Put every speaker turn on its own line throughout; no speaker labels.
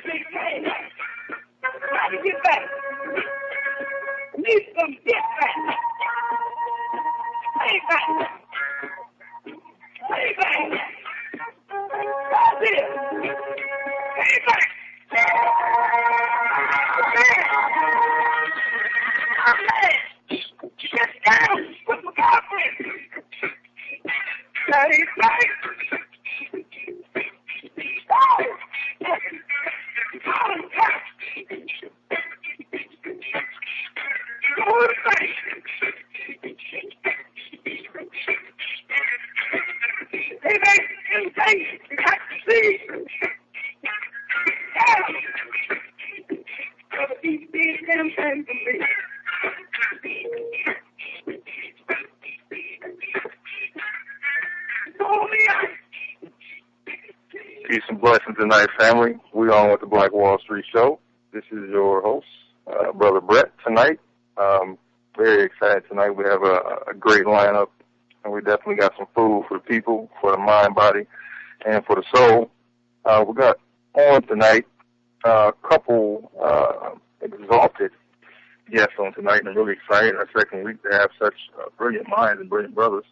Big man. How to get back? Need some get back. Lay back. Lay back. That's it. Lay back. Get down with my girlfriend. Lay back.
Peace and blessings tonight, family. We on with the Black Wall Street Show. This is your host, Brother Brett, tonight. Very excited tonight. We have a great lineup, and we definitely got some food for the people, for the mind, body, and for the soul. We got on tonight a couple exalted guests on tonight, and I'm really excited our second week to have such brilliant minds and brilliant brothers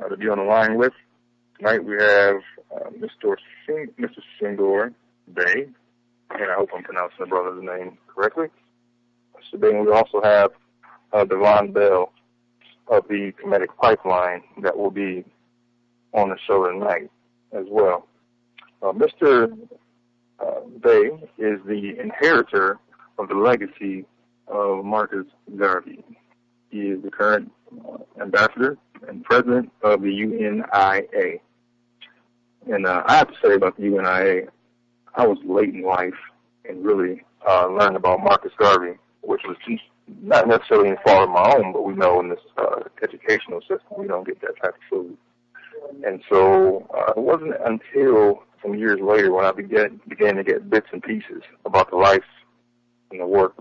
to be on the line with. Tonight we have Mr. Senghor Baye, and I hope I'm pronouncing the brother's name correctly. So then we also have Devon Bell of the Comedic Pipeline that will be on the show tonight as well. Mr. Baye is the inheritor of the legacy of Marcus Garvey. He is the current ambassador and president of the UNIA. And I have to say about the UNIA, I was late in life and really learned about Marcus Garvey, which was not necessarily any fault of my own, but we know in this educational system we don't get that type of food. And so it wasn't until some years later when I began to get bits and pieces about the life and the work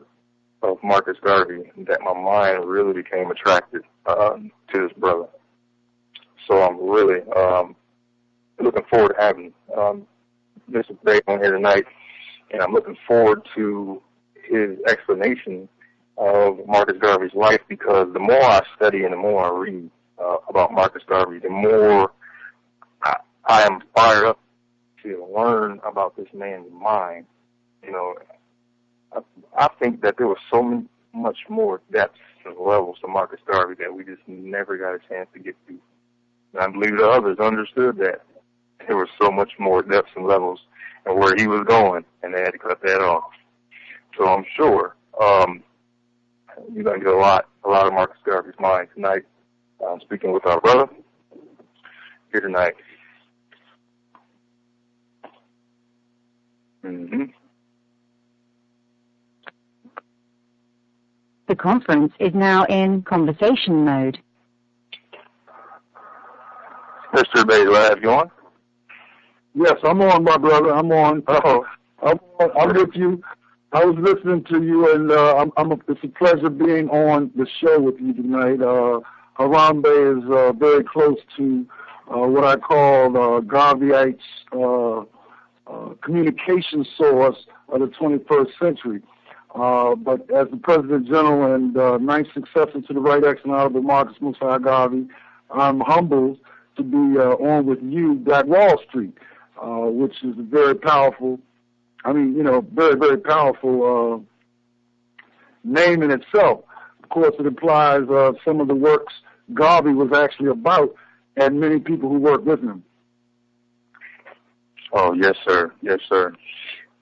of Marcus Garvey that my mind really became attracted to this brother. So I'm really looking forward to having Mr. Baye on here tonight, and I'm looking forward to his explanation of Marcus Garvey's life, because the more I study and the more I read about Marcus Garvey, the more I am fired up to learn about this man's mind. You know, I think that there was so much more depth and levels to Marcus Garvey that we just never got a chance to get to. And I believe the others understood that there was so much more depths and levels and where he was going, and they had to cut that off. So I'm sure you're going to get a lot of Marcus Garvey's mind tonight. I'm speaking with our brother here tonight. Mm-hmm.
The conference is now in conversation mode.
Mr. Baye, do I have you on?
Yes, I'm on, my brother. I'm on. I'm with you. I was listening to you, and it's a pleasure being on the show with you tonight. Harambee is very close to what I call Garveyite's communication source of the 21st century. But as the President General and ninth successor to the Right Excellent Honorable Marcus Mosiah Garvey, I'm humbled to be on with you, Black Wall Street, which is a very powerful, very, very powerful name in itself. Of course, it implies some of the works Garvey was actually about, and many people who worked with him.
Oh, yes, sir. Yes, sir.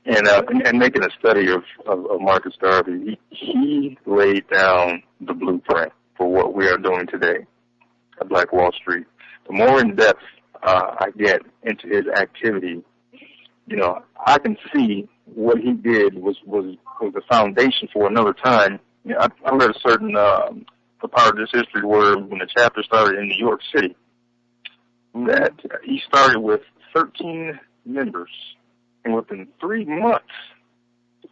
And making a study of Marcus Garvey, he laid down the blueprint for what we are doing today at Black Wall Street. The more in depth I get into his activity, I can see what he did was the foundation for another time. I read a certain part of this history where when the chapter started in New York City, that he started with 13 members, and within 3 months,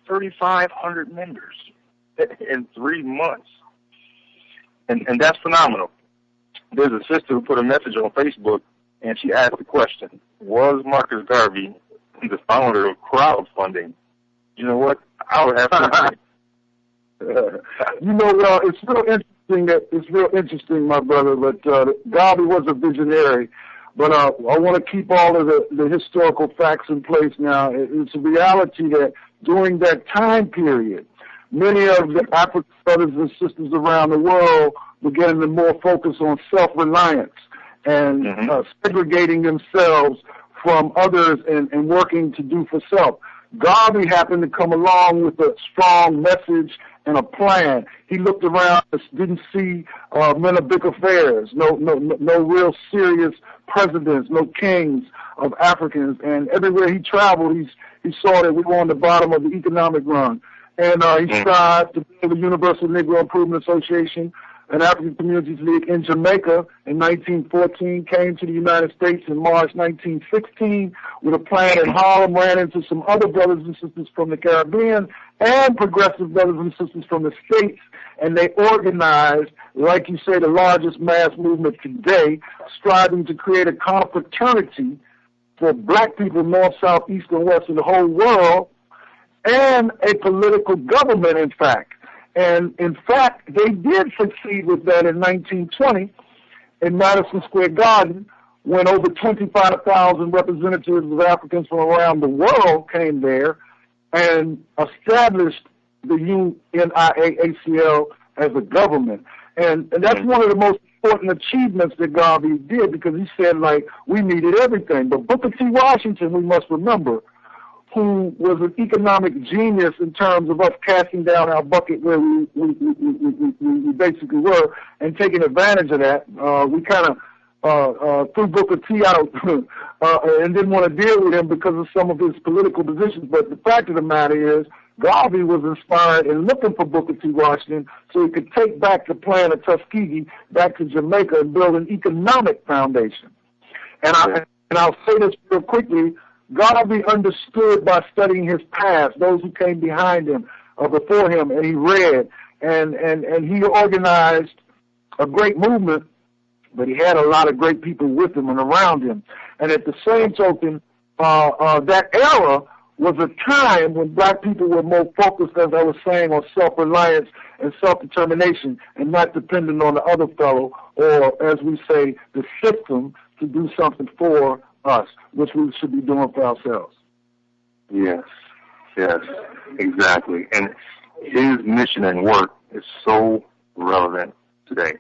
3,500 members in 3 months. And that's phenomenal. There's a sister who put a message on Facebook, and she asked the question, was Marcus Garvey the founder of crowdfunding. You know what? I would have to
You know, it's real interesting, my brother, but Garvey was a visionary. But I want to keep all of the historical facts in place now. It's a reality that during that time period, many of the African brothers and sisters around the world began to more focus on self-reliance and segregating themselves from others and working to do for self. Garvey happened to come along with a strong message and a plan. He looked around and didn't see men of big affairs, no real serious presidents, no kings of Africans. And everywhere he traveled, he saw that we were on the bottom of the economic run. And he strived to build the Universal Negro Improvement Association, an African Communities League in Jamaica in 1914, came to the United States in March 1916 with a plan in Harlem, ran into some other brothers and sisters from the Caribbean and progressive brothers and sisters from the States, and they organized, like you say, the largest mass movement today, striving to create a confraternity for black people, north, south, east, and west in the whole world, and a political government, in fact. And, in fact, they did succeed with that in 1920 in Madison Square Garden when over 25,000 representatives of Africans from around the world came there and established the UNIA-ACL as a government. And that's one of the most important achievements that Garvey did, because he said, like, we needed everything. But Booker T. Washington, we must remember, who was an economic genius in terms of us casting down our bucket where we basically were and taking advantage of that. We kind of threw Booker T out and didn't want to deal with him because of some of his political positions. But the fact of the matter is, Garvey was inspired and looking for Booker T. Washington so he could take back the plan of Tuskegee back to Jamaica and build an economic foundation. And I'll say this real quickly. Garvey understood by studying his past, those who came behind him or before him, and he read, and he organized a great movement, but he had a lot of great people with him and around him. And at the same token, that era was a time when black people were more focused, as I was saying, on self-reliance and self-determination and not dependent on the other fellow, or, as we say, the system, to do something for us, which we should be doing for ourselves.
Yes, exactly. And his mission and work is so relevant today.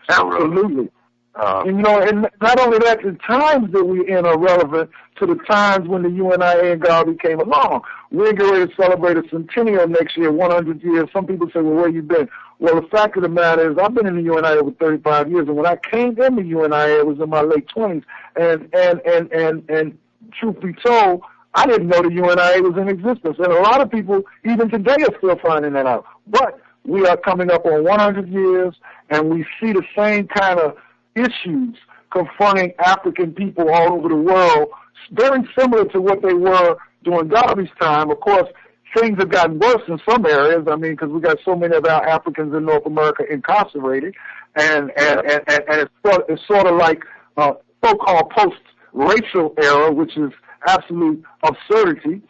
So
absolutely. And not only that, the times that we're in are relevant to the times when the UNIA and Garvey came along. We're getting ready to celebrate a centennial next year, 100 years. Some people say, well, where you been? Well, the fact of the matter is, I've been in the UNIA over 35 years, and when I came in the UNIA, it was in my late 20s. And truth be told, I didn't know the UNIA was in existence. And a lot of people, even today, are still finding that out. But we are coming up on 100 years, and we see the same kind of issues confronting African people all over the world, very similar to what they were during Garvey's time. Of course, things have gotten worse in some areas. I mean, because we got so many of our Africans in North America incarcerated, and it's sort of like so-called post-racial era, which is absolute absurdity.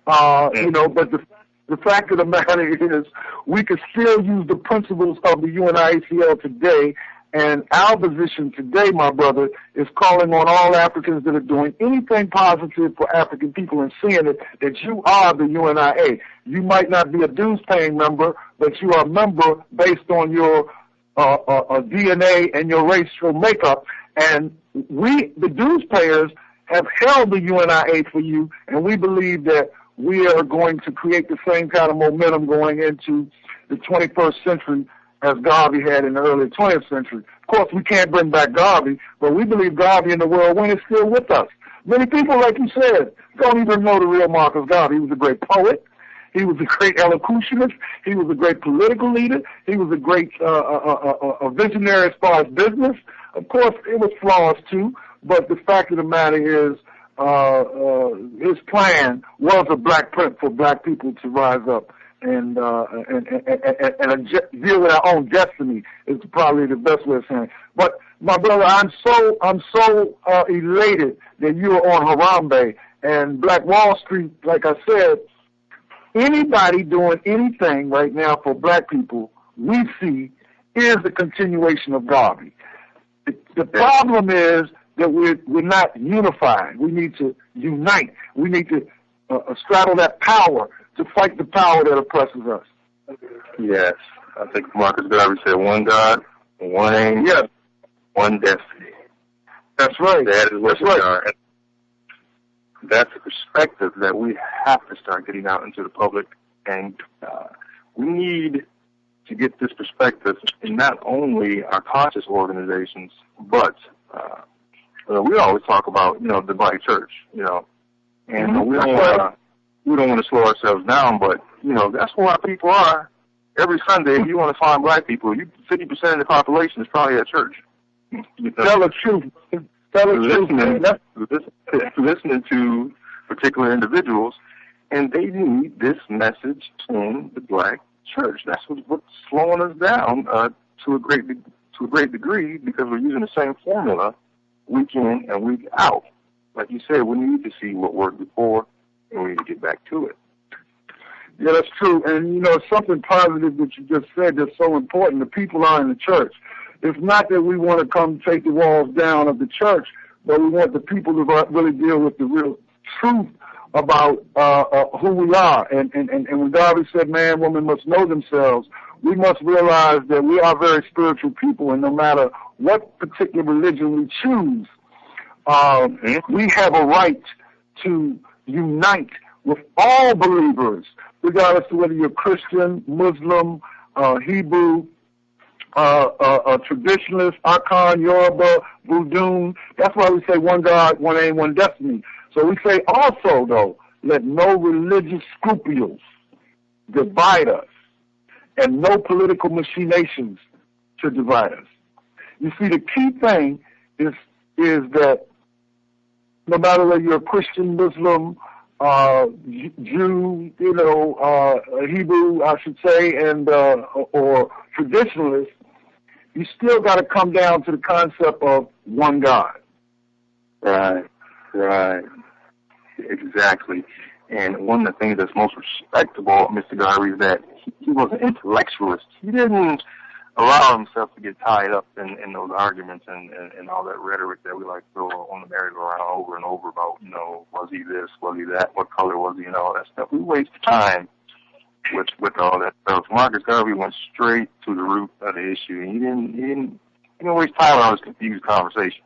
But the fact of the matter is, we can still use the principles of the UNIACL today. And our position today, my brother, is calling on all Africans that are doing anything positive for African people and seeing it, that you are the UNIA. You might not be a dues-paying member, but you are a member based on your DNA and your racial makeup. And we, the dues payers, have held the UNIA for you, and we believe that we are going to create the same kind of momentum going into the 21st century as Garvey had in the early 20th century. Of course, we can't bring back Garvey, but we believe Garvey in the world when is still with us. Many people, like you said, don't even know the real Marcus Garvey. He was a great poet. He was a great elocutionist. He was a great political leader. He was a great visionary as far as business. Of course, it was flaws too, but the fact of the matter is his plan was a black print for black people to rise up and deal with our own destiny is probably the best way of saying it. But my brother, I'm so elated that you are on Harambee And Black Wall Street, like I said, anybody doing anything right now for black people, we see, is the continuation of Garvey. The problem is that we're not unified. We need to unite. We need to straddle that power to fight the power that oppresses us.
Yes. I think Marcus Garvey said one God, one aim, one destiny.
That's right.
That is what we are. That's a perspective that we have to start getting out into the public, and we need to get this perspective in not only our conscious organizations, but we always talk about, the black church, and we don't want to slow ourselves down, but, that's where our people are. Every Sunday, if you want to find black people, 50% of the population is probably at church.
Tell the truth.
Listening to particular individuals, and they need this message in the black church. That's what's slowing us down to a great degree, because we're using the same formula week in and week out. Like you said, we need to see what worked before, and we need to get back to it.
Yeah, that's true. And, something positive that you just said that's so important. The people are in the church. It's not that we want to come take the walls down of the church, but we want the people to really deal with the real truth about who we are. And when Garvey said man, woman must know themselves, we must realize that we are very spiritual people, and no matter what particular religion we choose, we have a right to unite with all believers, regardless of whether you're Christian, Muslim, Hebrew, traditionalist, Akan, Yoruba, Voodoo. That's why we say one God, one aim, one destiny. So we say also, though, let no religious scruples divide us, and no political machinations to divide us. You see, the key thing is that no matter whether you're a Christian, Muslim, Jew, Hebrew, I should say, and or traditionalist, you still got to come down to the concept of one God.
Right. Exactly. And one of the things that's most respectable, Mr. Garvey, is that he was an intellectualist. He didn't allow himself to get tied up in those arguments and all that rhetoric that we like to throw on the merry-go-round over and over about, was he this, was he that, what color was he, and all that stuff. We waste time with all that stuff. Marcus Garvey went straight to the root of the issue, and he didn't waste time on this confused conversation.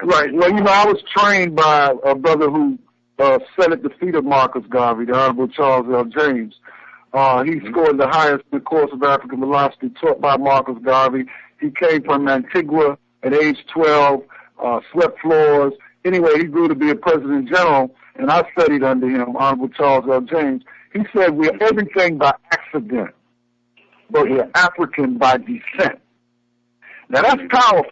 Right. Well, I was trained by a brother who sat at the feet of Marcus Garvey, the Honorable Charles L. James. He scored the highest in the course of African philosophy taught by Marcus Garvey. He came from Antigua at age 12, swept floors. Anyway, he grew to be a president general, and I studied under him, Honorable Charles L. James. He said, we're everything by accident, but we're African by descent. Now, that's powerful.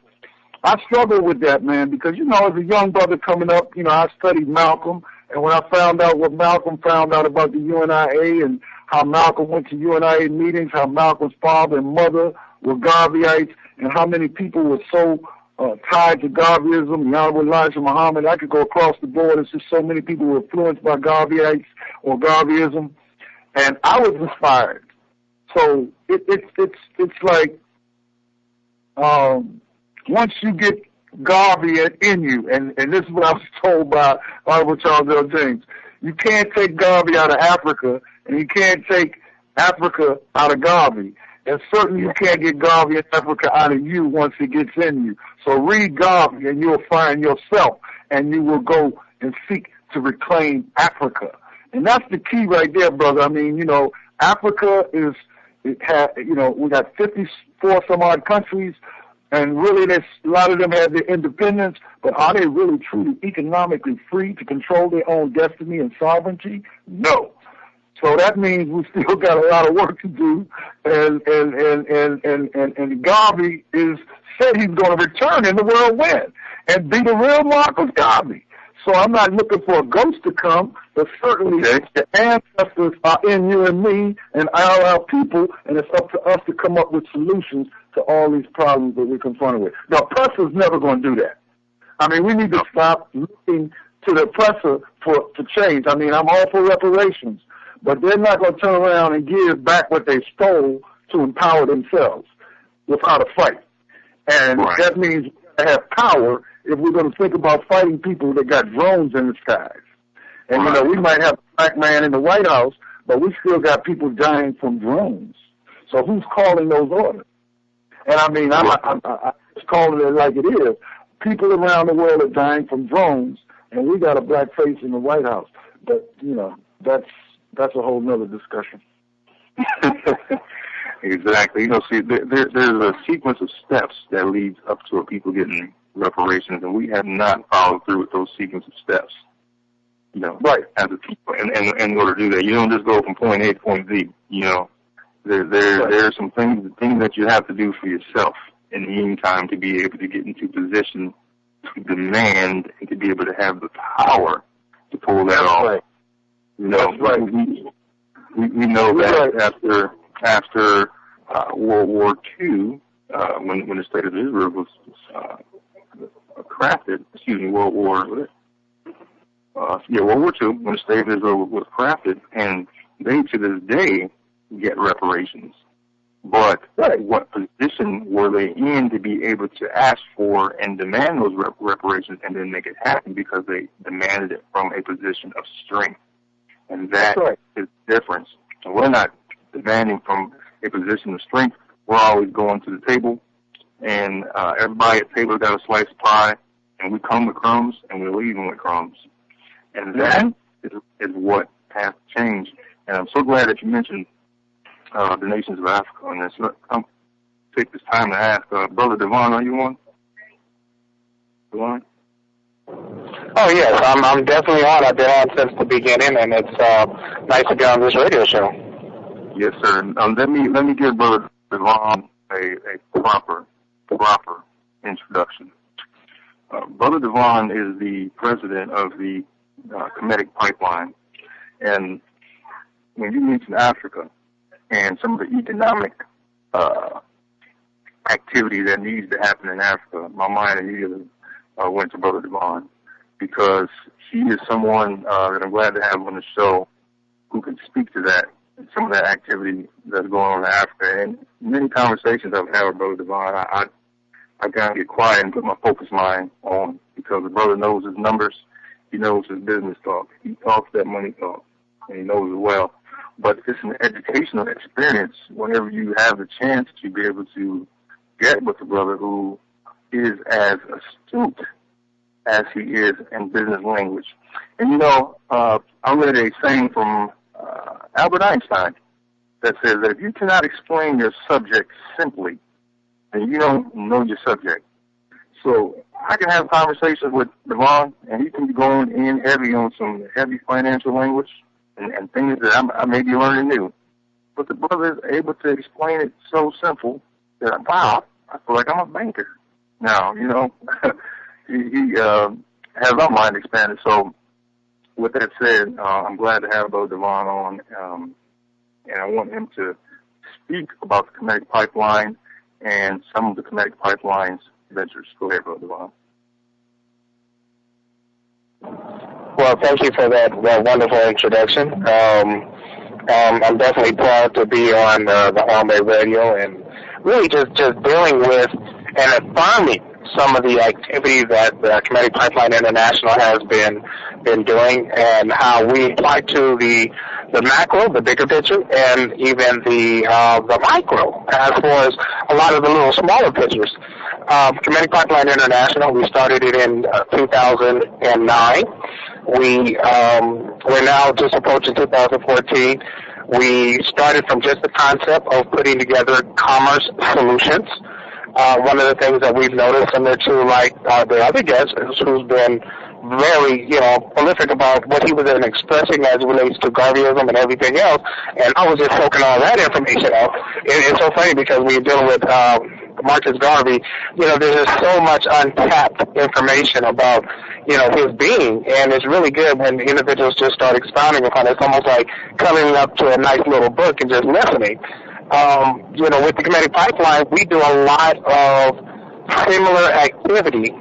I struggle with that, man, because, as a young brother coming up, I studied Malcolm, and when I found out what Malcolm found out about the UNIA and how Malcolm went to UNIA meetings, how Malcolm's father and mother were Garveyites, and how many people were so tied to Garveyism, the Honorable Elijah Muhammad. I could go across the board. It's just so many people were influenced by Garveyites or Garveyism, and I was inspired. So it's like once you get Garvey in you, and this is what I was told by Honorable Charles L. James, you can't take Garvey out of Africa, and you can't take Africa out of Garvey. And certainly you can't get Garvey in Africa out of you once it gets in you. So read Garvey, and you'll find yourself, and you will go and seek to reclaim Africa. And that's the key right there, brother. I mean, Africa we got 54 some odd countries, and really a lot of them have their independence, but are they really truly economically free to control their own destiny and sovereignty? No. So that means we still got a lot of work to do, and Garvey said he's going to return in the whirlwind and be the real Marcus Garvey. So I'm not looking for a ghost to come, but certainly the ancestors are in you and me and our people, and it's up to us to come up with solutions to all these problems that we're confronted with. The oppressor's never going to do that. I mean, we need to stop looking to the oppressor for change. I mean, I'm all for reparations, but they're not going to turn around and give back what they stole to empower themselves without a fight. And that means we have power if we're going to think about fighting people that got drones in the skies. And, you know, we might have a black man in the White House, but we still got people dying from drones. So who's calling those orders? And, I mean, I'm just calling it like it is. People around the world are dying from drones, and we got a black face in the White House. But, you know, that's a whole nother discussion.
Exactly. You know, see, there's a sequence of steps that leads up to a people getting reparations, and we have not followed through with those sequence of steps. You know, as a people, and in order to do that, you don't just go from point A to point Z. You know, there are some things that you have to do for yourself in the meantime to be able to get into position to demand and to be able to have the power to pull that off. Right. You know, we know that after World War II, when the state of Israel was crafted, World War II, when the state of Israel was crafted, and they to this day get reparations. But what position were they in to be able to ask for and demand those reparations and then make it happen, because they demanded it from a position of strength? And that is the difference. And we're not demanding from a position of strength. We're always going to the table, and everybody at the table got a slice of pie, and we come with crumbs, and we're leaving with crumbs. And that is what has to change. And I'm so glad that you mentioned the nations of Africa on this. I'll take this time to ask, Brother Devon, are you on? Devon?
Oh, yes, I'm definitely on. I've been on since the beginning, and it's nice to be on this radio show.
Yes, sir. Let me give Brother Devon a proper introduction. Brother Devon is the president of the Kemetic Pipeline, and when you mention Africa and some of the economic activity that needs to happen in Africa, my mind immediately went to Brother Devon, because he is someone that I'm glad to have on the show who can speak to that, some of that activity that's going on in Africa. And many conversations I've had with Brother Devon, I kind of get quiet and put my focus mind on, because the brother knows his numbers, he knows his business talk, he talks that money talk, and he knows it well. But it's an educational experience whenever you have the chance to be able to get with a brother who is as astute as he is in business language. And, you know, I read a saying from Albert Einstein that says that if you cannot explain your subject simply, then you don't know your subject. So I can have conversations with Devon, and he can be going in heavy on some heavy financial language and things that I may be learning new. But the brother is able to explain it so simple that, wow, I feel like I'm a banker. Now, you know, he has our mind expanded. So with that said, I'm glad to have Brother Devon on, and I want him to speak about the Kemetic Pipeline and some of the Kemetic Pipeline's ventures. Go ahead, Brother Devon.
Well, thank you for that wonderful introduction. I'm definitely proud to be on the Harambee radio, and really just dealing with and affirming some of the activities that the Kemetic Pipeline International has been doing, and how we apply to the macro, the bigger picture, and even the micro, as far as a lot of the little smaller pictures. Kemetic Pipeline International, we started it in 2009. We're now just approaching 2014. We started from just the concept of putting together commerce solutions. One of the things that we've noticed, similar to like the other guest, who's been very, prolific about what he was expressing as it relates to Garveyism and everything else, and I was just soaking all that information up. It's so funny because when you're dealing with Marcus Garvey, there's just so much untapped information about, his being, and it's really good when individuals just start expounding upon it. It's almost like coming up to a nice little book and just listening. With the Kemetic Pipeline, we do a lot of similar activity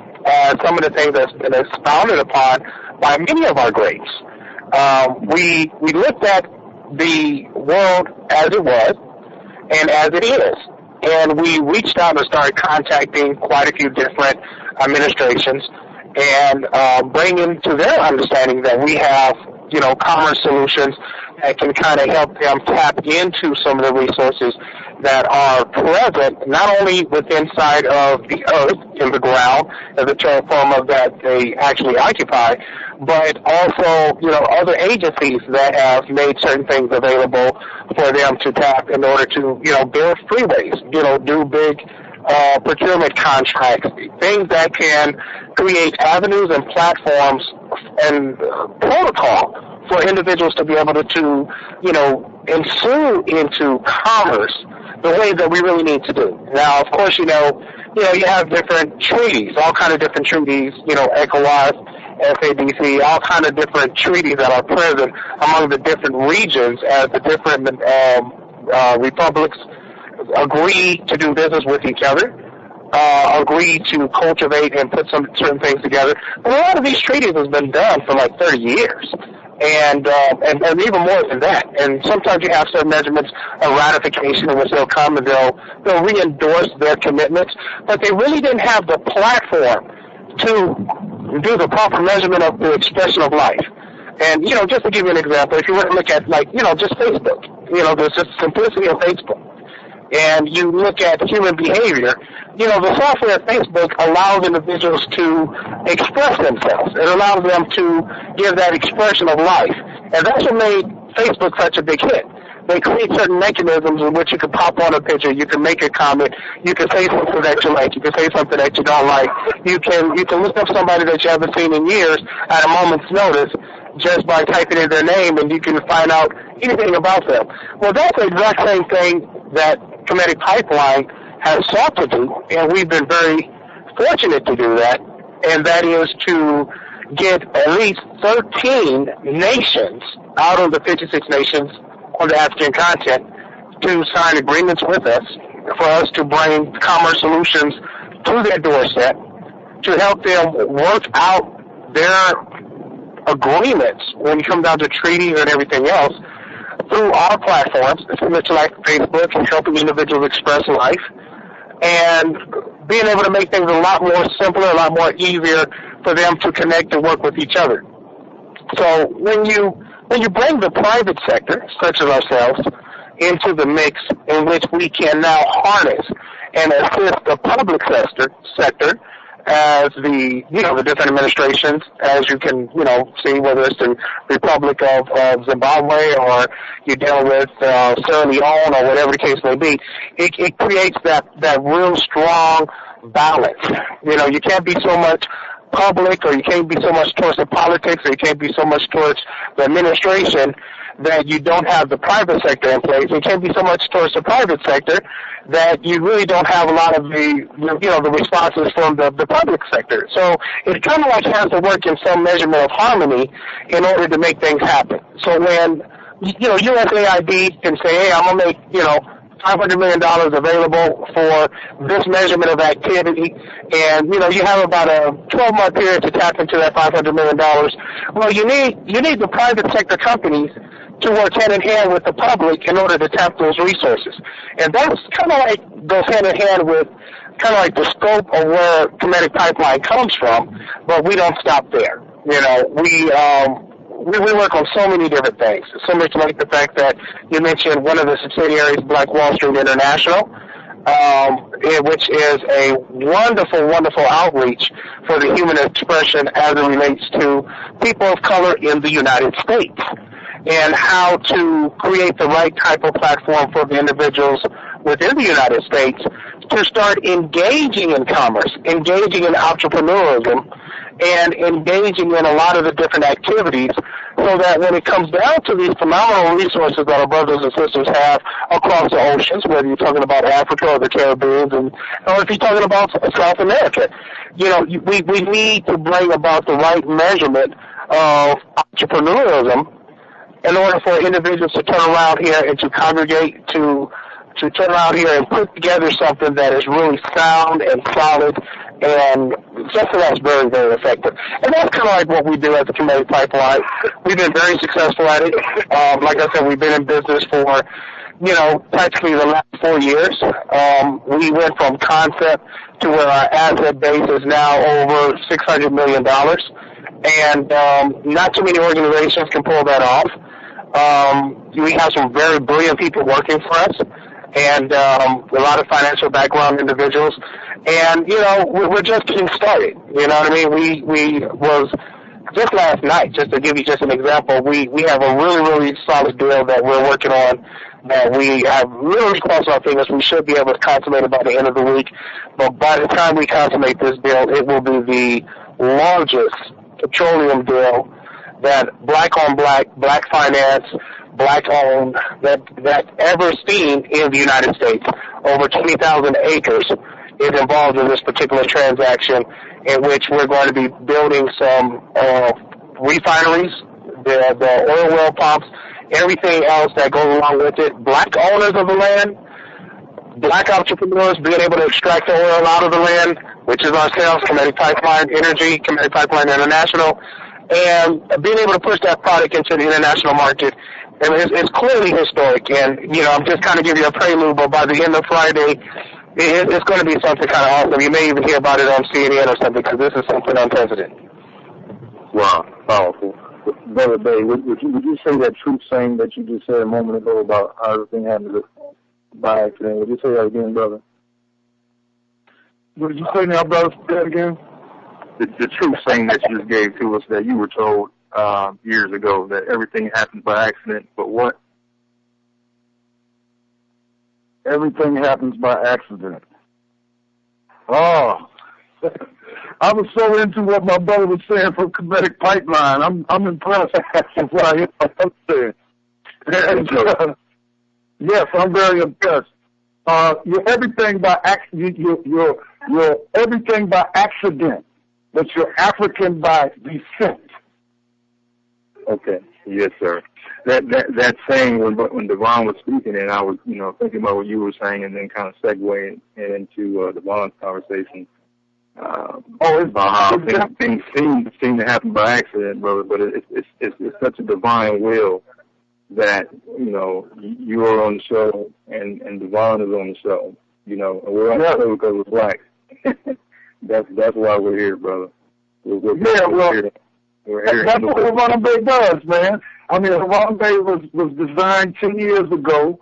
some of the things that's been expounded upon by many of our greats. We looked at the world as it was and as it is, and we reached out and started contacting quite a few different administrations and bringing to their understanding that we have, commerce solutions that can kind of help them tap into some of the resources that are present not only within side of the earth, in the ground, as a terra firma that they actually occupy, but also, other agencies that have made certain things available for them to tap in order to, build freeways, do big procurement contracts, things that can create avenues and platforms and protocol for individuals to be able to ensue into commerce the way that we really need to do. Now, of course, you have different treaties, all kind of different treaties, ECOWAS, SADC, all kind of different treaties that are present among the different regions as the different republics agree to do business with each other, agree to cultivate and put some certain things together. But a lot of these treaties has been done for like 30 years. And even more than that. And sometimes you have certain measurements of ratification in which they'll come and they'll re-endorse their commitments, but they really didn't have the platform to do the proper measurement of the expression of life. And, just to give you an example, if you were to look at, just Facebook, there's just simplicity of Facebook. And you look at human behavior, the software of Facebook allows individuals to express themselves. It allows them to give that expression of life. And that's what made Facebook such a big hit. They create certain mechanisms in which you can pop on a picture, you can make a comment, you can say something that you like, you can say something that you don't like. You can look up somebody that you haven't seen in years at a moment's notice just by typing in their name, and you can find out anything about them. Well, that's the exact same thing that Kinetic Pipeline has sought to do, and we've been very fortunate to do that, and that is to get at least 13 nations out of the 56 nations on the African continent to sign agreements with us for us to bring commerce solutions to their doorstep, to help them work out their agreements when you come down to treaties and everything else through our platforms, similar to like Facebook, and helping individuals express life, and being able to make things a lot more simpler, a lot more easier for them to connect and work with each other. So when you bring the private sector, such as ourselves, into the mix in which we can now harness and assist the public sector as the different administrations, as you can, see, whether it's the Republic of Zimbabwe or you deal with Sierra Leone or whatever the case may be, it creates that real strong balance. You can't be so much public, or you can't be so much towards the politics, or you can't be so much towards the administration that you don't have the private sector in place. You can't be so much towards the private sector that you really don't have a lot of the responses from the public sector. So it kind of like has to work in some measurement of harmony in order to make things happen. So when, USAID can say, hey, I'm going to make, $500 million available for this measurement of activity, and you have about a 12-month period to tap into that $500 million. Well, you need the private sector companies to work hand in hand with the public in order to tap those resources, and that's kind of like goes hand in hand with kind of like the scope of where Kinetic Pipeline comes from. But we don't stop there. We work on so many different things. So much like the fact that you mentioned one of the subsidiaries, Black Wall Street International, which is a wonderful, wonderful outreach for the human expression as it relates to people of color in the United States, and how to create the right type of platform for the individuals within the United States to start engaging in commerce, engaging in entrepreneurialism, and engaging in a lot of the different activities, so that when it comes down to these phenomenal resources that our brothers and sisters have across the oceans, whether you're talking about Africa or the Caribbean, or if you're talking about South America, we need to bring about the right measurement of entrepreneurialism in order for individuals to turn around here and to congregate, to turn around here and put together something that is really sound and solid And just so that's very, very effective. And that's kind of like what we do at the Comedic Pipeline. We've been very successful at it. Like I said, we've been in business for, practically the last 4 years. We went from concept to where our asset base is now over $600 million. And not too many organizations can pull that off. We have some very brilliant people working for us, and a lot of financial background individuals. And, we're just getting started. You know what I mean? We was just last night, just to give you just an example, we have a really, really solid deal that we're working on that we have really crossed our fingers. We should be able to consummate it by the end of the week. But by the time we consummate this deal, it will be the largest petroleum deal that black-on-black, black finance, black-owned, that ever seen in the United States. Over 20,000 acres is involved in this particular transaction, in which we're going to be building some refineries, the oil well pumps, everything else that goes along with it. Black owners of the land, black entrepreneurs being able to extract the oil out of the land, which is ourselves, Comedic Pipeline Energy, Comedic Pipeline International, and being able to push that product into the international market. And it's clearly historic. And, I'm just kind of giving you a prelude, but by the end of Friday, it's going to be something kind of awesome. You may even hear about it on CNN or something, because this is something unprecedented.
Wow, powerful. Brother Baye, would you say that truth saying that you just said a moment ago about how everything happened by accident? Would you say that again, brother?
What did you say now, brother? Say that again.
The truth saying that you just gave to us, that you were told years ago that everything happens by accident, but what?
Everything happens by accident. Oh, I was so into what my brother was saying from Comedic Pipeline. I'm impressed with what I hear my brother saying. And, yes, I'm very impressed. You're everything by accident. You're everything by accident, but you're African by descent.
Okay. Yes, sir. That saying when Devon was speaking, and I was thinking about what you were saying, and then kind of segueing into Devon's conversation. About how things seem to happen by accident, brother. But it's such a divine will that you are on the show and Devon is on the show. And we're on the show because we're black. That's why we're here, brother. We're here.
That's what Harambee does, man. I mean, Harambee was designed 10 years ago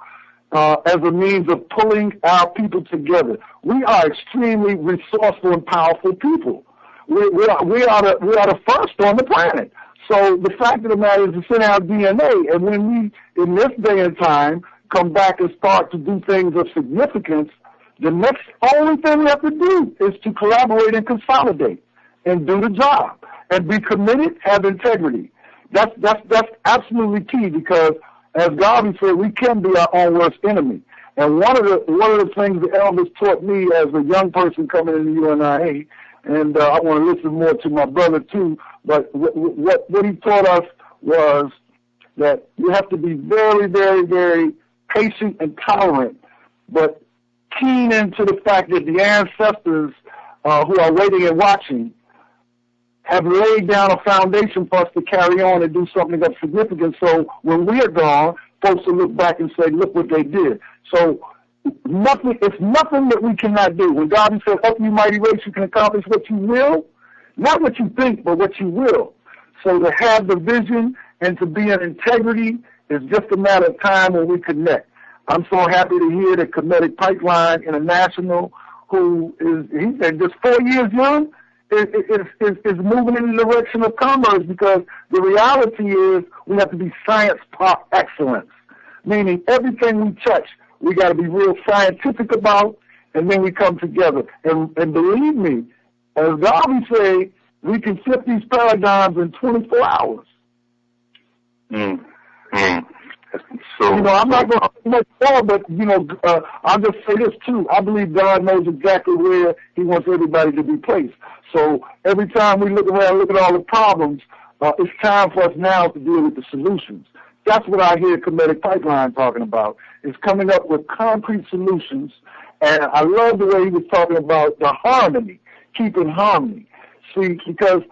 as a means of pulling our people together. We are extremely resourceful and powerful people. We are the first on the planet. So the fact of the matter is it's in our DNA. And when we, in this day and time, come back and start to do things of significance, the next only thing we have to do is to collaborate and consolidate and do the job and be committed, have integrity. That's absolutely key, because as Garvey said, we can be our own worst enemy. And one of the things the elders taught me as a young person coming into UNIA, and I want to listen more to my brother too, but what he taught us was that you have to be very, very, very patient and tolerant, but keen into the fact that the ancestors who are waiting and watching have laid down a foundation for us to carry on and do something of significance. So when we are gone, folks will look back and say, look what they did. So it's nothing that we cannot do. When God says, up you mighty race, you can accomplish what you will, not what you think, but what you will. So to have the vision and to be in integrity is just a matter of time when we connect. I'm so happy to hear that Comedic Pipeline International, who is, he said, just 4 years young, is moving in the direction of commerce, because the reality is we have to be science par excellence, meaning everything we touch, we got to be real scientific about, and then we come together. And believe me, as Garvey say, we can flip these paradigms in 24 hours. So, I'm not going to say much more, but, I'll just say this, too. I believe God knows exactly where he wants everybody to be placed. So every time we look around, look at all the problems, it's time for us now to deal with the solutions. That's what I hear Comedic Pipeline talking about, is coming up with concrete solutions. And I love the way he was talking about the harmony. keeping harmony. See, because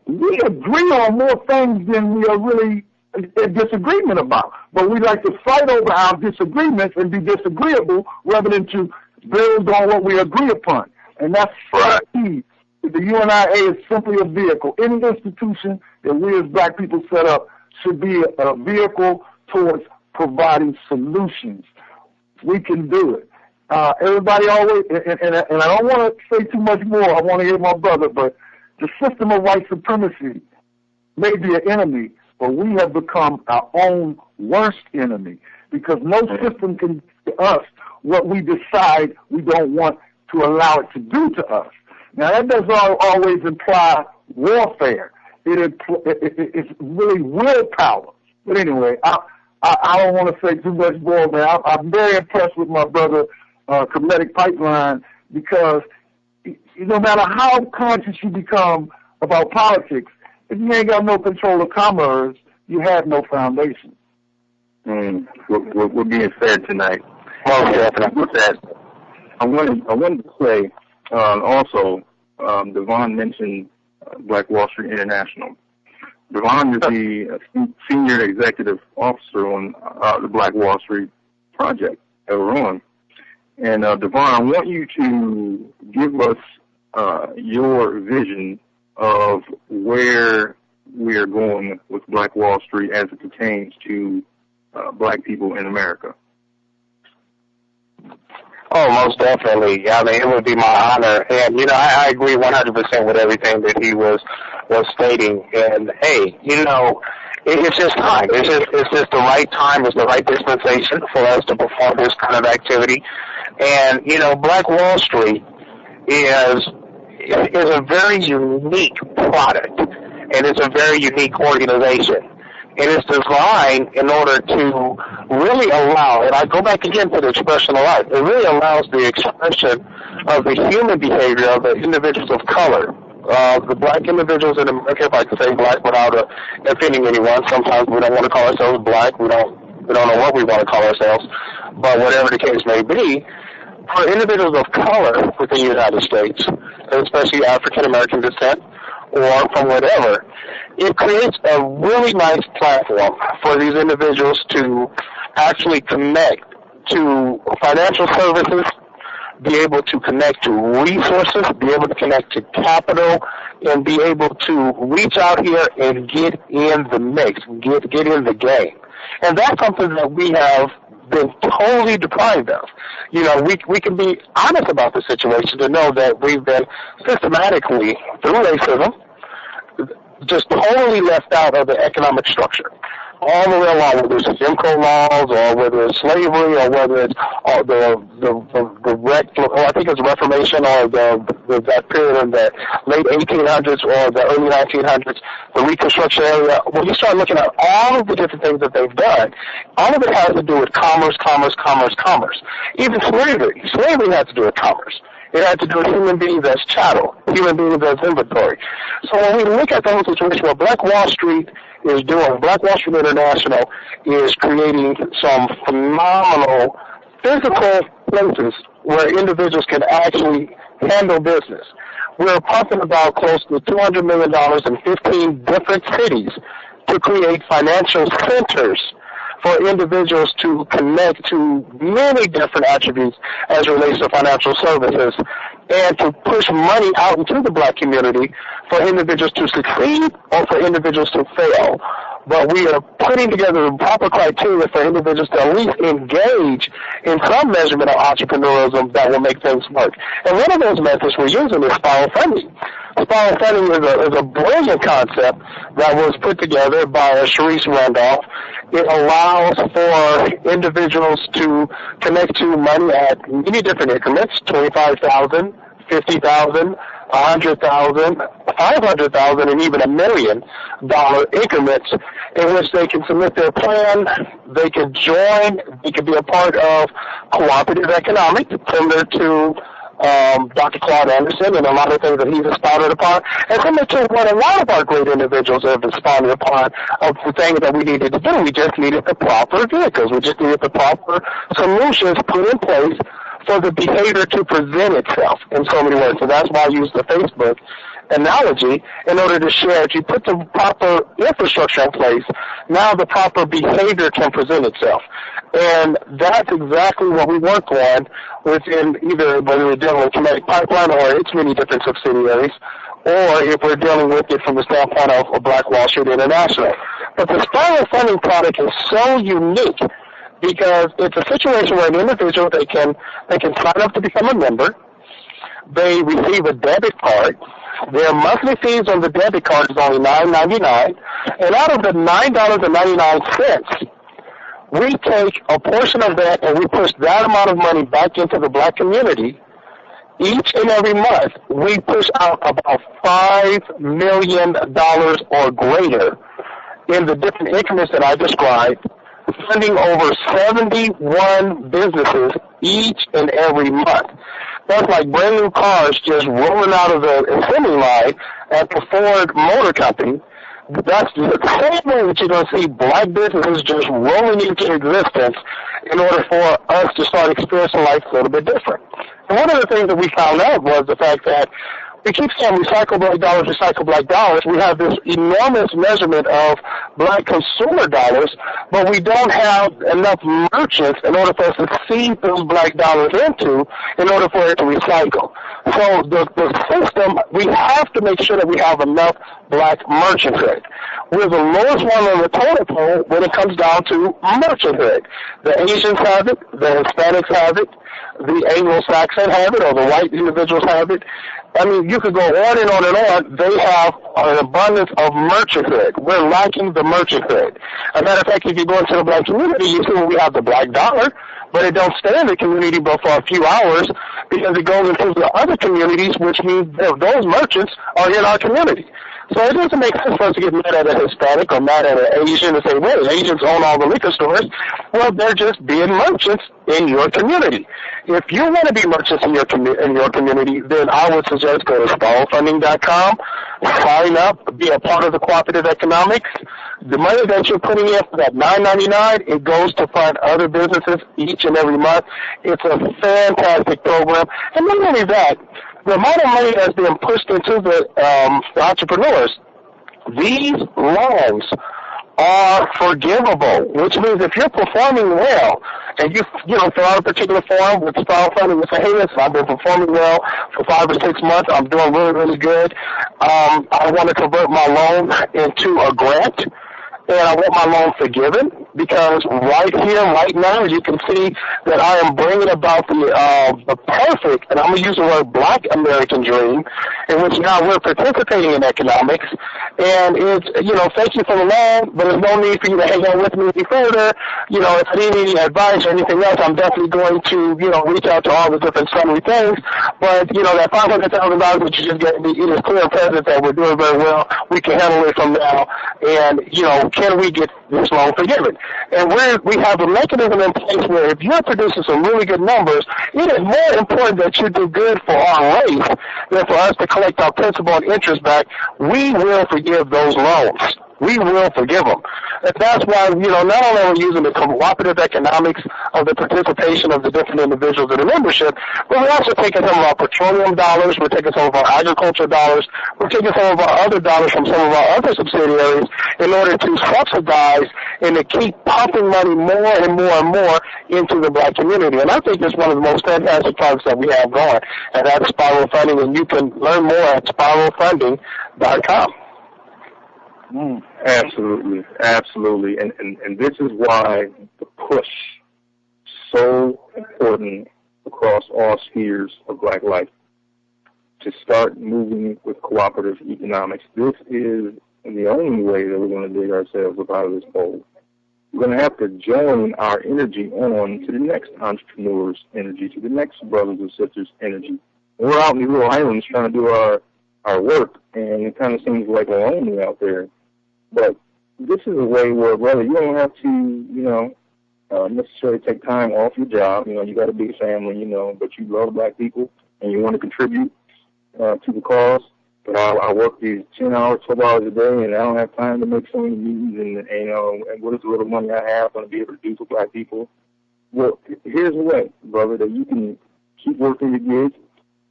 we agree on more things than we are really in disagreement about. But we like to fight over our disagreements and be disagreeable rather than to build on what we agree upon. And that's key. The UNIA is simply a vehicle. Any institution that we as black people set up should be a vehicle towards providing solutions. We can do it. Everybody always, and I don't want to say too much more. I want to hear my brother, but the system of white supremacy may be an enemy, but we have become our own worst enemy, because no system can do to us what we decide we don't want to allow it to do to us. Now, that doesn't always imply warfare. It's really willpower. But anyway, I don't want to say too much more, man. I'm very impressed with my brother, Comedic Pipeline, because no matter how conscious you become about politics, if you ain't got no control of commerce, you have no foundation.
We're being fed tonight. With that, I wanted to say also, Devon mentioned Black Wall Street International. Devon is the senior executive officer on the Black Wall Street project that we're on. And Devon, I want you to give us your vision of where we are going with Black Wall Street as it pertains to black people in America.
Oh, most definitely. I mean, it would be my honor. And, you know, I agree 100% with everything that he was stating. And, hey, you know, it's just time. It's just the right time. It's the right dispensation for us to perform this kind of activity. And, you know, Black Wall Street is a very unique product, and it's a very unique organization. And it's designed in order to really allow, and I go back again to the expression of life, it really allows the expression of the human behavior of the individuals of color, the black individuals in America, if I can say black without offending anyone. Sometimes we don't want to call ourselves black. We don't know what we want to call ourselves, but whatever the case may be, for individuals of color within the United States, especially African American descent or from whatever, it creates a really nice platform for these individuals to actually connect to financial services, be able to connect to resources, be able to connect to capital, and be able to reach out here and get in the mix, get in the game. And that's something that we have been totally deprived of. You know, we can be honest about the situation to know that we've been systematically, through racism, just totally left out of the economic structure. All the way along, whether it's Jim Crow laws or whether it's slavery or whether it's I think it's Reformation or that period in the late 1800s or the early 1900s, the Reconstruction area. When you start looking at all of the different things that they've done, all of it has to do with commerce. Even slavery had to do with commerce. It had to do with human beings as chattel, human beings as inventory. So when we look at the whole situation, what Black Wall Street is doing, Black Wall Street International is creating some phenomenal physical places where individuals can actually handle business. We're pumping about close to $200 million in 15 different cities to create financial centers for individuals to connect to many different attributes as it relates to financial services, and to push money out into the black community for individuals to succeed or for individuals to fail. But we are putting together the proper criteria for individuals to at least engage in some measurement of entrepreneurialism that will make things work. And one of those methods we're using is spiral funding. Spiral funding is a brilliant concept that was put together by Sharice Randolph. It allows for individuals to connect to money at many different increments, $25,000, $50,000, $100,000, $500,000, and even $1 million increments in which they can submit their plan, they can join, they can be a part of cooperative economics, similar to Dr. Claude Anderson and a lot of things that he's expounded upon, and similar to what a lot of our great individuals have expounded upon of the things that we needed to do. We just needed the proper vehicles. We just needed the proper solutions put in place for the behavior to present itself in so many words. So that's why I use the Facebook analogy in order to share. If you put the proper infrastructure in place, now the proper behavior can present itself. And that's exactly what we work on within either whether we're dealing with Kinetic Pipeline or its many different subsidiaries, or if we're dealing with it from the standpoint of Black Wall Street International. But the spiral funding product is so unique because it's a situation where an individual, they can sign up to become a member. They receive a debit card. Their monthly fees on the debit card is only $9.99. And out of the $9.99, we take a portion of that and we push that amount of money back into the Black community. Each and every month, we push out about $5 million or greater in the different increments that I described, funding over 71 businesses each and every month. That's like brand new cars just rolling out of the assembly line at the Ford Motor Company. That's the same way that you're going to see Black businesses just rolling into existence in order for us to start experiencing life a little bit different. And one of the things that we found out was the fact that we keep saying recycle Black dollars, recycle Black dollars. We have this enormous measurement of Black consumer dollars, but we don't have enough merchants in order for us to seed those Black dollars into in order for it to recycle. So the system, we have to make sure that we have enough Black merchanthood. We're the lowest one on the totem pole when it comes down to merchanthood. The Asians have it, the Hispanics have it, the Anglo-Saxon have it, or the white individuals have it. I mean, you could go on and on and on. They have an abundance of merchanthood. We're lacking the merchanthood. As a matter of fact, if you go into the Black community, you see we have the Black dollar, but it don't stay in the community but for a few hours because it goes into the other communities, which means that those merchants are in our community. So it doesn't make sense for us to get mad at a Hispanic or mad at an Asian and say, well, Asians own all the liquor stores. Well, they're just being merchants in your community. If you want to be merchants in your community, then I would suggest go to spiralfunding.com, sign up, be a part of the cooperative economics. The money that you're putting in for that $9.99, it goes to fund other businesses each and every month. It's a fantastic program. And not only that, the amount of money that's being pushed into the entrepreneurs, these loans are forgivable, which means if you're performing well and you fill out a particular form with Spiral Funding and say, hey, listen, I've been performing well for 5 or 6 months. I'm doing really, really good. I want to convert my loan into a grant. And I want my loan forgiven because right here, right now, you can see that I am bringing about the perfect, and I'm going to use the word Black American dream, in which now we're participating in economics. And it's, thank you for the loan, but there's no need for you to hang out with me any further. If I need any advice or anything else, I'm definitely going to, reach out to all the different summary things. But, that $500,000 that you just gave me, it is clear and present that we're doing very well. We can handle it from now. And, can we get this loan forgiven? And we have a mechanism in place where if you're producing some really good numbers, it is more important that you do good for our race than for us to collect our principal and interest back. We will forgive those loans. We will forgive them. And that's why, not only are we using the cooperative economics of the participation of the different individuals in the membership, but we're also taking some of our petroleum dollars, we're taking some of our agriculture dollars, we're taking some of our other dollars from some of our other subsidiaries in order to subsidize and to keep pumping money more and more and more into the Black community. And I think it's one of the most fantastic projects that we have going, and that's Spiral Funding, and you can learn more at spiralfunding.com.
Absolutely, absolutely. And this is why the push so important across all spheres of Black life to start moving with cooperative economics. This is the only way that we're going to dig ourselves up out of this hole. We're going to have to join our energy on to the next entrepreneur's energy, to the next brothers and sisters' energy. We're out in these little islands trying to do our work, and it kind of seems like we're lonely out there. But this is a way where, brother, you don't have to, necessarily take time off your job. You got a big family, but you love Black people and you want to contribute to the cause. But I work these 10 hours, 12 hours a day, and I don't have time to make so many meetings. And what is the little money I have going to be able to do for Black people? Well, here's the way, brother, that you can
keep working your gig.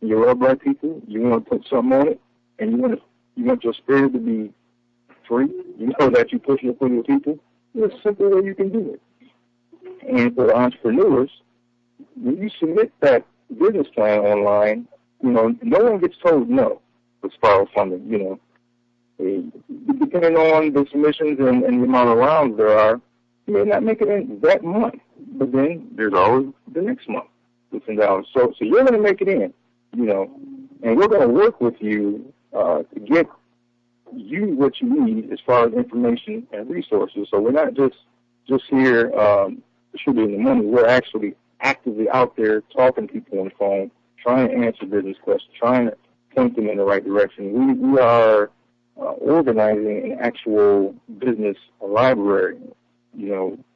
You love black people. You want to put something on it, and you want your spirit to be free. You know that you're pushing it for your people. There's a simple way you can do it. And for entrepreneurs, when you submit that business plan online, no one gets told no with spiral funding. Depending on the submissions and the amount of rounds there are, you may not make it in that month, but then there's always the next month. So you're going to make it in, and we're going to work with you to get you what you need as far as information and resources. So we're not just here distributing the money. We're actually actively out there talking to people on the phone, trying to answer business questions, trying to point them in the right direction. We are organizing an actual business library,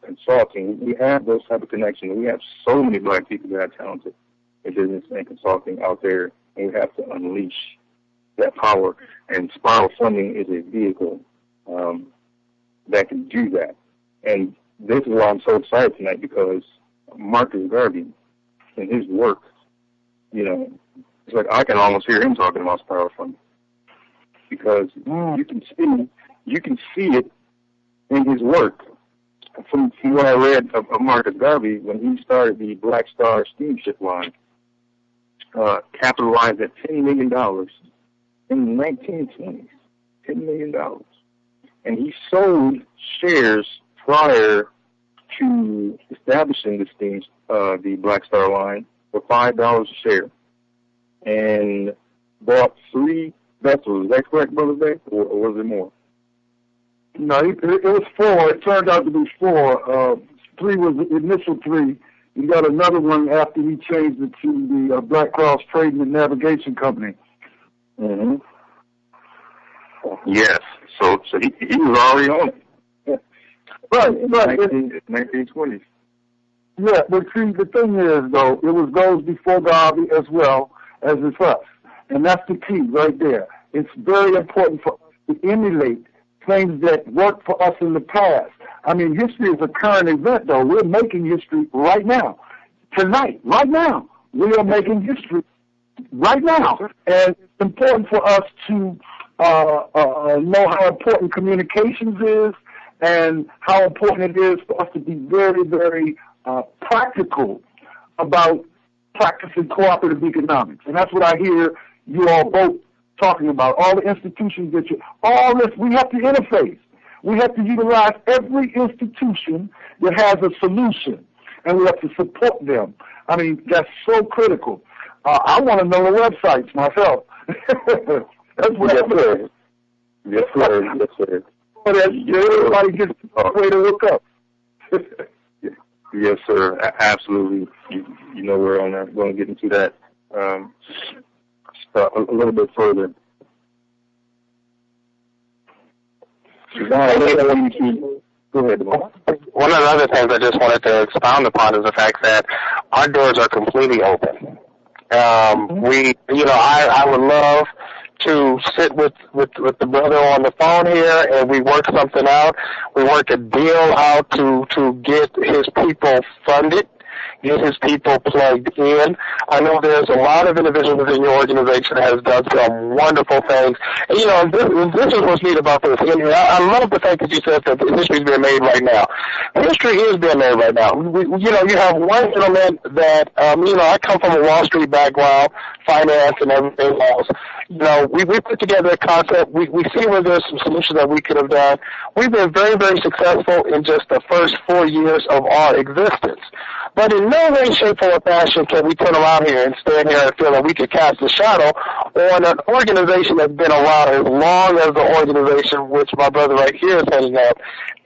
consulting. We have those type of connections. We have so many black people that are talented in business and consulting out there, and we have to unleash that power. And spiral funding is a vehicle that can do that. And this is why I'm so excited tonight, because Marcus Garvey and his work, it's like I can almost hear him talking about spiral funding, because you can see it in his work. From what I read of Marcus Garvey, when he started the Black Star steamship line, capitalized at $10 million in the 1920s, $10 million. And he sold shares prior to establishing the Black Star line for $5 a share, and bought 3 vessels. Is that correct, Brother Baye, or was it more?
No, it was 4. It turned out to be 4. 3 was the initial 3. He got another one after he changed it to the Black Cross Trading and Navigation Company.
Mm-hmm. Yes. So he was already on it. Right. 1920s.
Yeah, but see, the thing is, though, it goes before Garvey as well as it's us. And that's the key right there. It's very important for us to emulate things that worked for us in the past. I mean, history is a current event, though. We're making history right now. Tonight, right now. We are making history right now. And it's important for us to know how important communications is and how important it is for us to be very, very practical about practicing cooperative economics. And that's what I hear you all both talking about. All the institutions all this, we have to interface. We have to utilize every institution that has a solution, and we have to support them. I mean, that's so critical. I want to know the websites myself. That's what I'm saying.
Yes, sir. Yes, sir.
Everybody gets a way to look up.
Yes, sir. Absolutely. We're on there. We're going to get into that a little bit further. Go ahead, Devon.
One of the other things I just wanted to expound upon is the fact that our doors are completely open. I would love to sit with the brother on the phone here, and we work something out. We work a deal out to get his people funded, get his people plugged in. I know there's a lot of individuals within your organization that has done some wonderful things. And, this is what's neat about this. And I love the fact that you said that history is being made right now. History is being made right now. You have one gentleman that, I come from a Wall Street background, finance and everything else. We put together a concept. We see where there's some solutions that we could have done. We've been very, very successful in just the first 4 years of our existence. But in no way, shape, or fashion can we turn around here and stand here and feel that we could cast a shadow on an organization that's been around as long as the organization which my brother right here is heading up.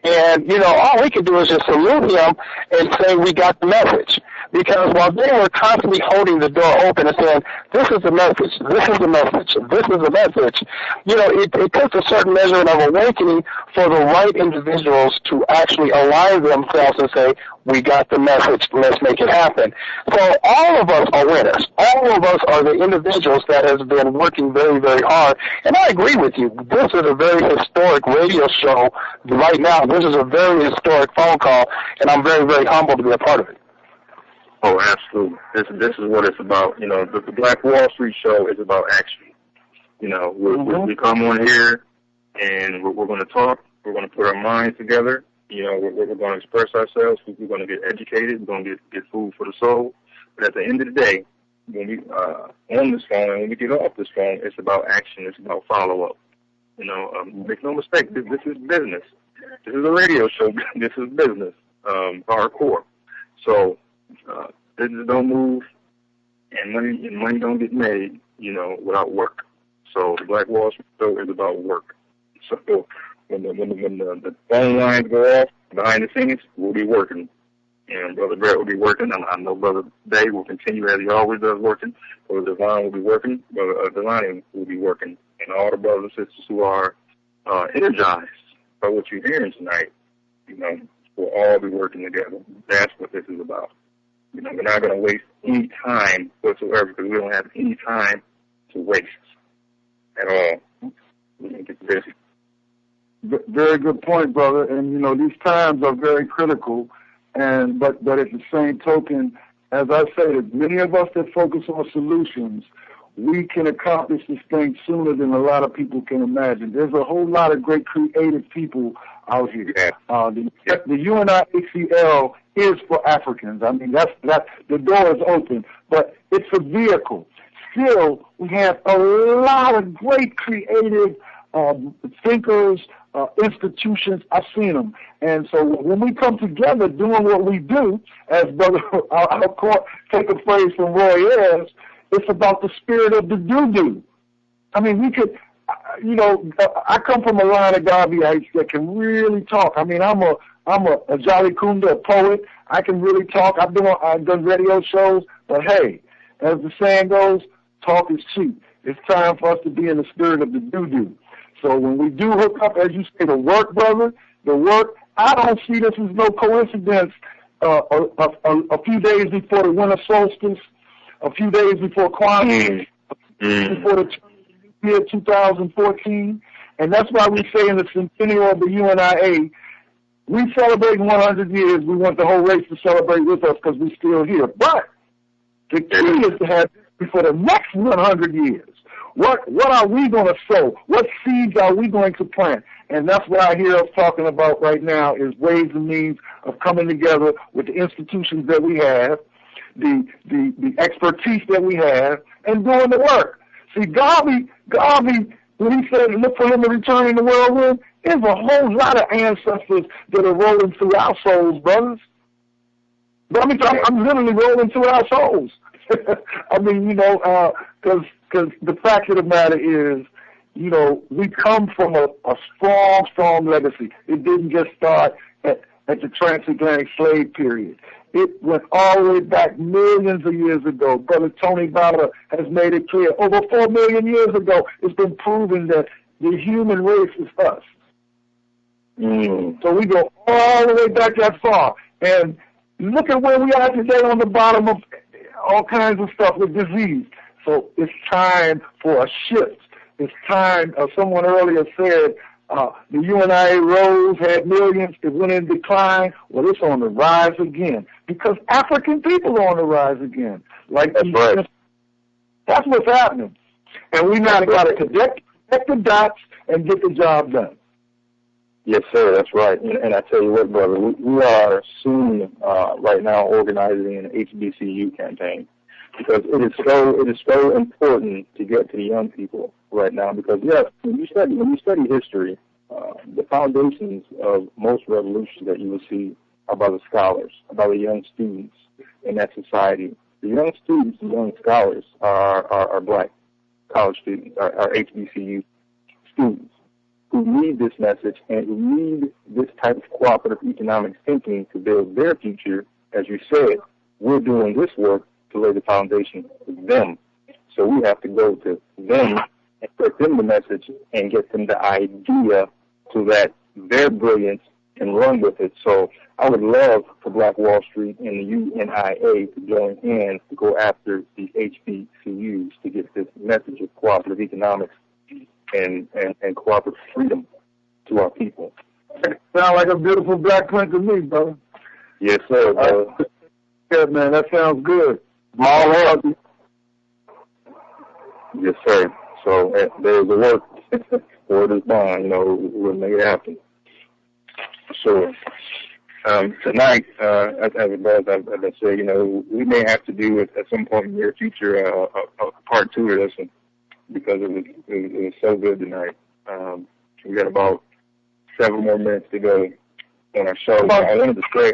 And, all we can do is just salute him and say we got the message. Because while they were constantly holding the door open and saying, this is the message, this is the message, this is the message, it takes a certain measure of awakening for the right individuals to actually align themselves and say, we got the message, let's make it happen. So all of us are winners. All of us are the individuals that has been working very, very hard. And I agree with you. This is a very historic radio show right now. This is a very historic phone call, and I'm very, very humbled to be a part of it.
Oh, absolutely. This is what it's about. You know, the Black Wall Street Show is about action. You know, we come on here and we're going to talk. We're going to put our minds together. You know, we're going to express ourselves. We're going to get educated. We're going to get food for the soul. But at the end of the day, when we on this phone and when we get off this phone, it's about action. It's about follow-up. You know, make no mistake, this is business. This is a radio show. This is business, hardcore. So business don't move, and money don't get made, you know, without work. So the Black Wall Street Show is about work. So when the phone lines go off behind the scenes, we'll be working. And Brother Brett will be working. I know Brother Baye will continue as he always does working. Brother Devon will be working. Brother Devon will be working. And all the brothers and sisters who are energized by what you're hearing tonight, you know, we'll all be working together. That's what this is about. You know, we're not going to waste any time whatsoever because we don't have any time to waste at all. We can get busy.
Very good point, brother. And, you know, these times are very critical. But at the same token, as I said, many of us that focus on solutions, we can accomplish this thing sooner than a lot of people can imagine. There's a whole lot of great creative people out here. The UNIA is for Africans. I mean, that's the door is open, but it's a vehicle. Still, we have a lot of great creative thinkers, institutions. I've seen them. And so when we come together doing what we do, as Brother, I'll take a phrase from Roy Ayers, it's about the spirit of the do-do. I mean, we could, you know, I come from a line of Garveyites that can really talk. I mean, I'm a Jolly Kunda, a poet. I can really talk. I've done radio shows, but hey, as the saying goes, talk is cheap. It's time for us to be in the spirit of the do-do. So when we do hook up, as you say, the work, brother, the work, I don't see this as no coincidence. A few days before the winter solstice, a few days before Kwanzaa, before the year 2014, and that's why we say in the centennial of the UNIA, we celebrate 100 years. We want the whole race to celebrate with us because we're still here. But the key is to have for the next 100 years. What are we going to sow? What seeds are we going to plant? And that's what I hear us talking about right now is ways and means of coming together with the institutions that we have, the expertise that we have, and doing the work. See, Garvey, when he said look for him to return in the whirlwind, there's a whole lot of ancestors that are rolling through our souls, brothers. But I mean, I'm literally rolling through our souls. I mean, you know, because the fact of the matter is, you know, we come from a strong legacy. It didn't just start at the transatlantic slave period. It went all the way back millions of years ago. Brother Tony Bauer has made it clear. Over 4 million years ago, it's been proven that the human race is us. So we go all the way back that far. And look at where we are today on the bottom of all kinds of stuff with disease. So it's time for a shift. It's time, someone earlier said, the UNIA rose, had millions, it went in decline. Well, it's on the rise again because African people are on the rise again. Like that's right. That's what's happening. And we now got to connect the dots and get the job done.
Yes, sir, that's right. And I tell you what, brother, we are soon right now organizing an HBCU campaign because it is so important to get to the young people right now. Because yes, when you study history, the foundations of most revolutions that you will see are by the scholars, by the young students in that society. The young students, the young scholars are black college students, are HBCU students who need this message and who need this type of cooperative economic thinking to build their future. As you said, we're doing this work to lay the foundation for them. So we have to go to them and put them the message and get them the idea so that their brilliance can run with it. So I would love for Black Wall Street and the UNIA to join hands to go after these HBCUs to get this message of cooperative economics and cooperative freedom to our people.
Sound like a beautiful black print to me, brother.
Yes, sir.
Yeah, man, that sounds good.
Small help.
Yes, sir. So there's the work. Word is bond. We'll make it happen. So tonight, as I said, we may have to do at some point in the near future a part 2 of this one because it was so good tonight. We got about 7 more minutes to go on our show. I wanted to say,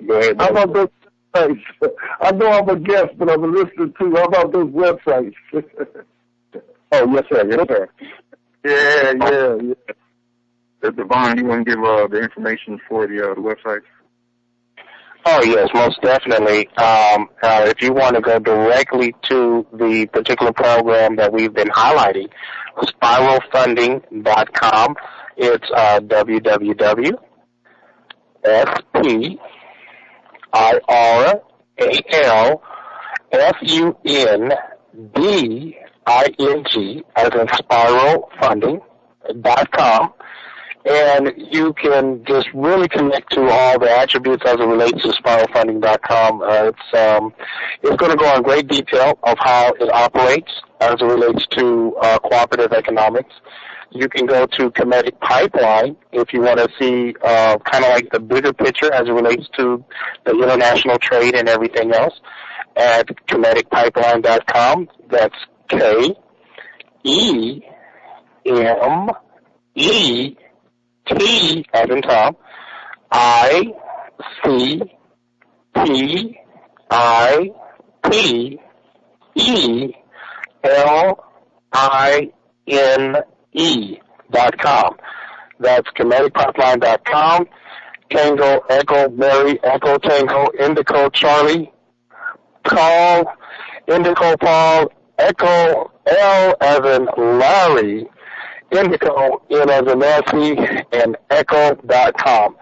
go ahead.
How about those websites? I know I'm a guest, but I'm a listener too. How about those websites?
Oh, yes, sir. Yes, sir.
Yeah.
Devon, you want to give the information for the website?
Oh, yes, most definitely. If you want to go directly to the particular program that we've been highlighting, spiralfunding.com. It's www.spiralfunding, as in spiralfunding.com. And you can just really connect to all the attributes as it relates to spiralfunding.com. It's going to go in great detail of how it operates as it relates to cooperative economics. You can go to Comedic Pipeline if you want to see kind of like the bigger picture as it relates to the international trade and everything else at comedicpipeline.com. That's KEMET, as in Tom, ICPIPELINE.com. That's comedicpipeline.com. Tango, Echo, Mary, Echo, Tango, Indigo, Charlie, Paul, Indigo, Paul, Echo, L as in Larry, Indigo, N as in Nancy, and Echo.com.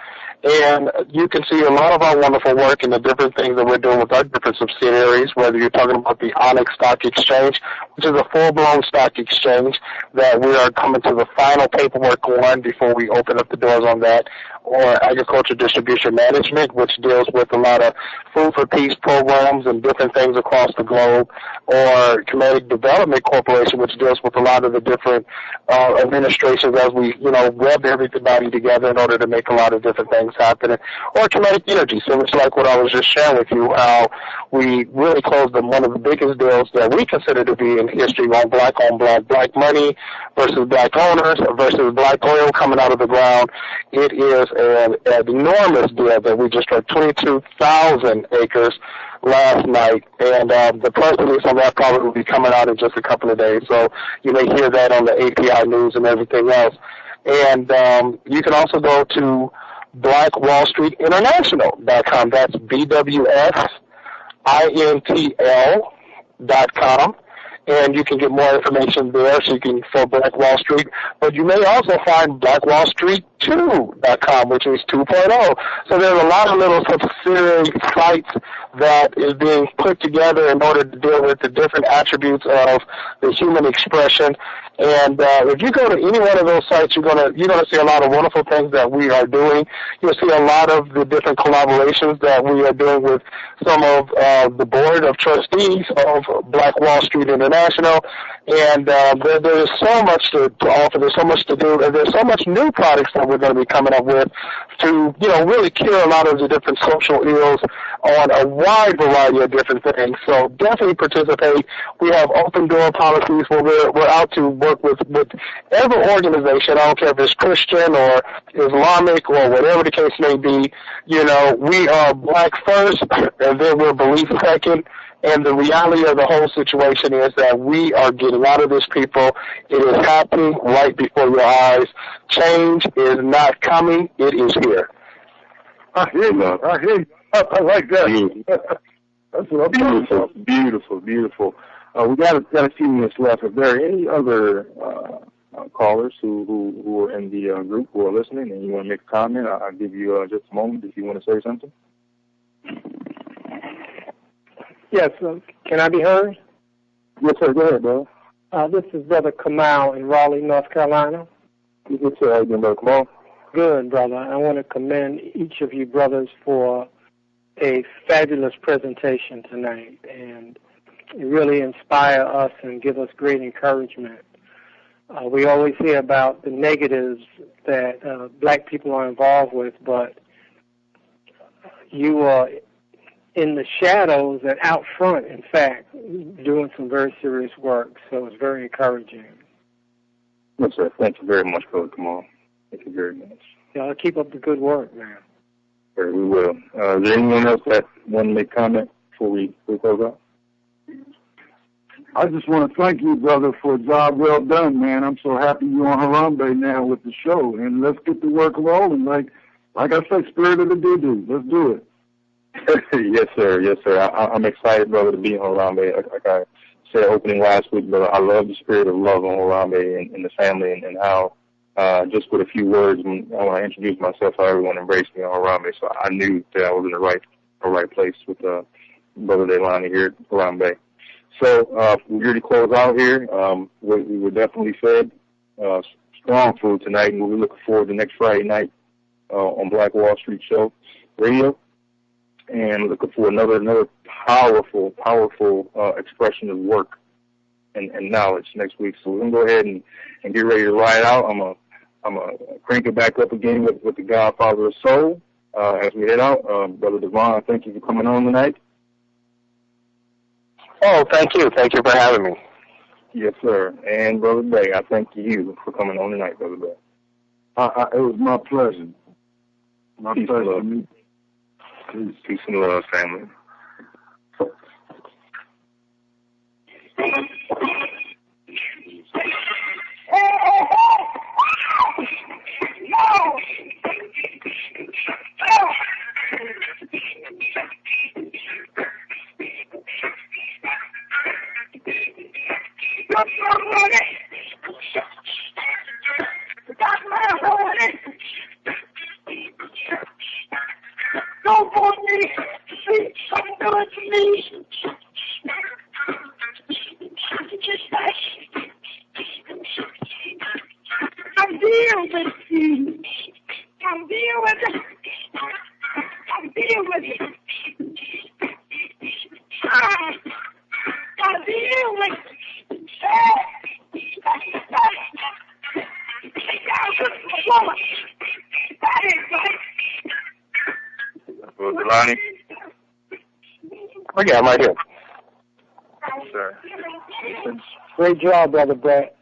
And you can see a lot of our wonderful work and the different things that we're doing with our different subsidiaries, whether you're talking about the Onyx Stock Exchange, which is a full-blown stock exchange that we are coming to the final paperwork on before we open up the doors on that, or Agriculture Distribution Management, which deals with a lot of food for peace programs and different things across the globe, or Comedic Development Corporation, which deals with a lot of the different administrations as we, web everybody together in order to make a lot of different things happen, or Comedic Energy, so it's like what I was just sharing with you, how we really closed one of the biggest deals that we consider to be in history on black money versus black owners versus black oil coming out of the ground. It is an enormous deal that we just struck 22,000 acres last night, and the press release on that probably will be coming out in just a couple of days, so you may hear that on the API news and everything else. And you can also go to BlackWallStreetInternational.com. That's BWSIntl.com. And you can get more information there for Black Wall Street. But you may also find BlackWallStreet2.com, which is 2.0. So there's a lot of little subsidiary sites that is being put together in order to deal with the different attributes of the human expression. And if you go to any one of those sites, you're gonna see a lot of wonderful things that we are doing. You'll see a lot of the different collaborations that we are doing with some of the board of trustees of Black Wall Street International. And there's so much to offer. There's so much to do. And there's so much new products that we're going to be coming up with to, really cure a lot of the different social ills on a wide variety of different things. So definitely participate. We have open door policies where we're out to work with every organization. I don't care if it's Christian or Islamic or whatever the case may be. We are black first, and then we're belief second. And the reality of the whole situation is that we are getting out of this, people. It is happening right before your eyes. Change is not coming. It is here.
I hear you. I like that. That's what I'm talking about.
Beautiful. We got a few minutes left. If there are any other callers who are in the group who are listening and you want to make a comment, I'll give you just a moment if you want to say something.
Yes, can I be heard?
Yes, sir. Go ahead, bro.
This is Brother Kamal in Raleigh, North Carolina.
Yes, sir. How you doing, Brother Kamal?
Good, brother. I want to commend each of you brothers for a fabulous presentation tonight, and it really inspire us and give us great encouragement. We always hear about the negatives that black people are involved with, but you are in the shadows and out front, in fact, doing some very serious work, so it's very encouraging.
Yes, sir. Thank you very much, Brother Kamal. Thank you very much.
Y'all keep up the good work, man.
Sure, we will. Is there anyone else that want to make comment before we close out?
I just want to thank you, brother, for a job well done, man. I'm so happy you're on Harambee now with the show, and let's get the work rolling. Like I said, spirit of the doo-doo. Let's do it.
Yes, sir. Yes, sir. I'm excited, brother, to be on Harambee. Like I said opening last week, brother, I love the spirit of love on Harambee and the family and how, just with a few words, when I introduced myself, how everyone embraced me on Harambee. So I knew that I was in the right place with Brother Delani here at Harambee. So we're here to close out here. We were definitely fed strong food tonight, and we're looking forward to next Friday night on Black Wall Street Show Radio. And looking for another powerful expression of work and knowledge next week. So we're gonna go ahead and get ready to ride out. I'm gonna crank it back up again with the Godfather of Soul as we head out. Brother Devon, thank you for coming on tonight.
Oh, thank you. Thank you for having me.
Yes, sir. And Brother Baye, I thank you for coming on tonight, Brother Baye.
It was my pleasure. My
Peace
pleasure.
And love. Peace and love, family.
Don't want me to see something good to me. I'm dealing with you. I'm dealing with it. I'm dealing with it. I'm dealing with it. That is right.
Delani?
Oh, yeah, I'm right here.
Sir.
Great job, Brother Brett.